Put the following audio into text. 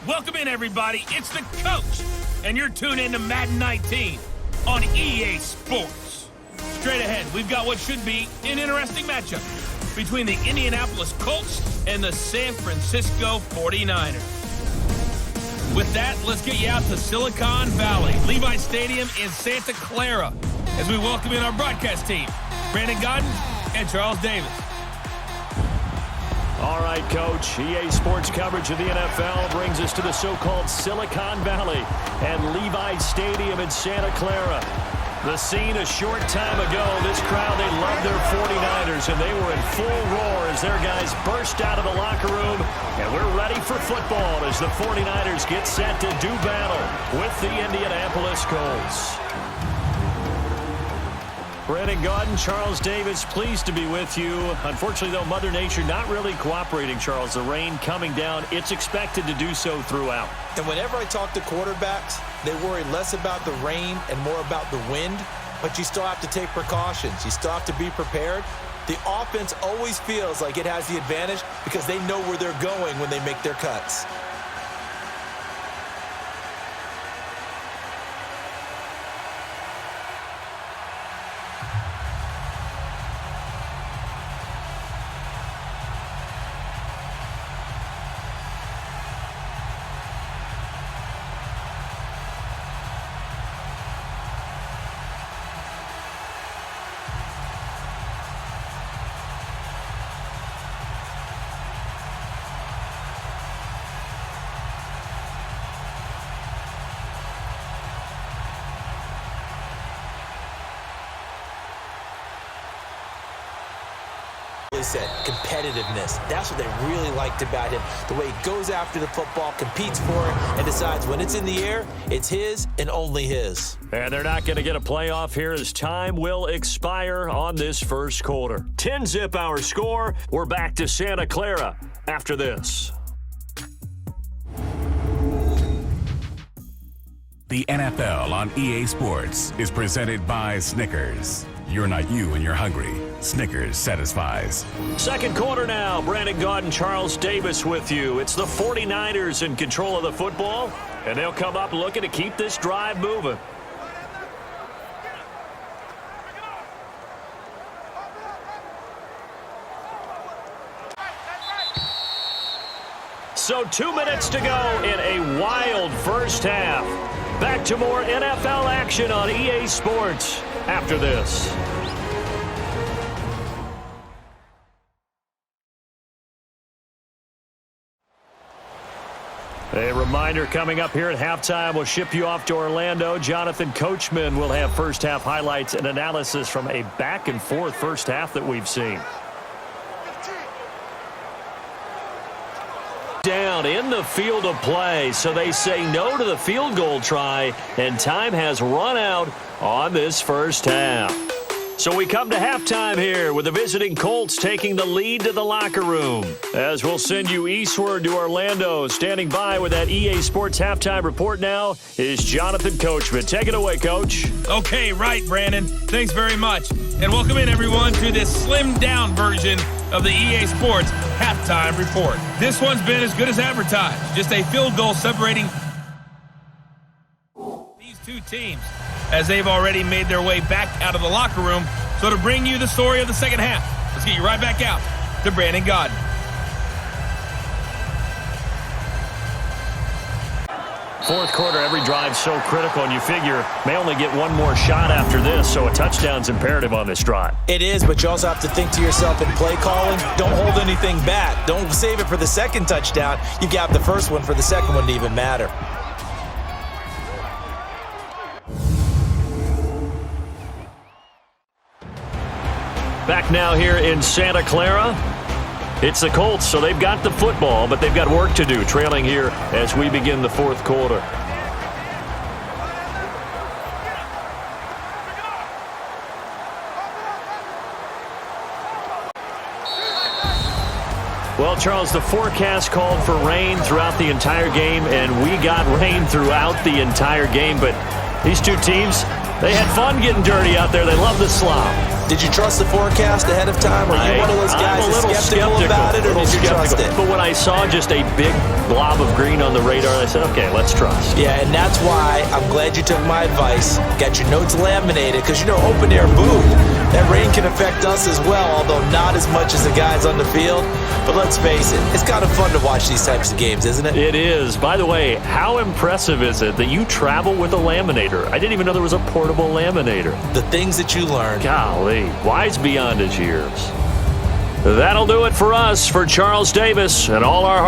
Welcome in, everybody. It's the Coach, and you're tuned in to Madden 19 on EA Sports. Straight ahead, we've got what should be an interesting matchup between the Indianapolis Colts and the San Francisco 49ers. With that, let's get you out to Silicon Valley, Levi Stadium in Santa Clara, as we welcome in our broadcast team, Brandon Godden and Charles Davis. All right, Coach. EA Sports coverage of the NFL brings us to the so-called Silicon Valley and Levi Stadium in Santa Clara. The scene a short time ago, this crowd, they loved their 49ers, and they were in full roar as their guys burst out of the locker room. And we're ready for football as the 49ers get set to do battle with the Indianapolis Colts. Brandon Godden, Charles Davis, pleased to be with you. Unfortunately, though, Mother Nature not really cooperating, Charles. The rain coming down. It's expected to do so throughout. And whenever I talk to quarterbacks, they worry less about the rain and more about the wind. But you still have to take precautions. You still have to be prepared. The offense always feels like it has the advantage because they know where they're going when they make their cuts. Said competitiveness. That's what they really liked about him. The way he goes after the football, competes for it, and decides when it's in the air, it's his and only his. And they're not going to get a playoff here as time will expire on this first quarter. 10-zip our score. We're back to Santa Clara after this. The NFL on EA Sports is presented by Snickers. You're not you and you're hungry. Snickers satisfies. Second quarter now. Brandon Godden, Charles Davis with you. It's the 49ers in control of the football, and they'll come up looking to keep this drive moving. So 2 minutes to go in a wild first half. Back to more NFL action on EA Sports after this. A reminder coming up here at halftime, we'll ship you off to Orlando. Jonathan Coachman will have first half highlights and analysis from a back and forth first half that we've seen. Down in the field of play, so they say no to the field goal try, and time has run out on this first half. So we come to halftime here with the visiting Colts taking the lead to the locker room. As we'll send you eastward to Orlando, standing by with that EA Sports halftime report now is Jonathan Coachman. Take it away, Coach. Okay, right, Brandon. Thanks very much. And welcome in, everyone, to this slimmed-down version of the EA Sports halftime report. This one's been as good as advertised. Just a field goal separating these two teams as they've already made their way back out of the locker room. So to bring you the story of the second half, let's get you right back out to Brandon Godden. Fourth quarter, every drive so critical, and you figure may only get one more shot after this, so a touchdown's imperative on this drive. It is, but you also have to think to yourself in play calling, don't hold anything back. Don't save it for the second touchdown. You got the first one for the second one to even matter. Back now here in Santa Clara. It's the Colts, so they've got the football, but they've got work to do, trailing here as we begin the fourth quarter. Well, Charles, the forecast called for rain throughout the entire game, and we got rain throughout the entire game. But these two teams, they had fun getting dirty out there. They love the slop. Did you trust the forecast ahead of time? Or are you one of those guys I'm a little that's skeptical about it, or did you trust it? But when I saw just a big blob of green on the radar, I said, okay, let's trust. Yeah, and that's why I'm glad you took my advice. Got your notes laminated, because, you know, open air boom. That rain can affect us as well, although not as much as the guys on the field. But let's face it, it's kind of fun to watch these types of games, isn't it? It is. By the way, how impressive is it that you travel with a laminator? I didn't even know there was a portable laminator. The things that you learn. Golly, wise beyond his years. That'll do it for us. For Charles Davis and all our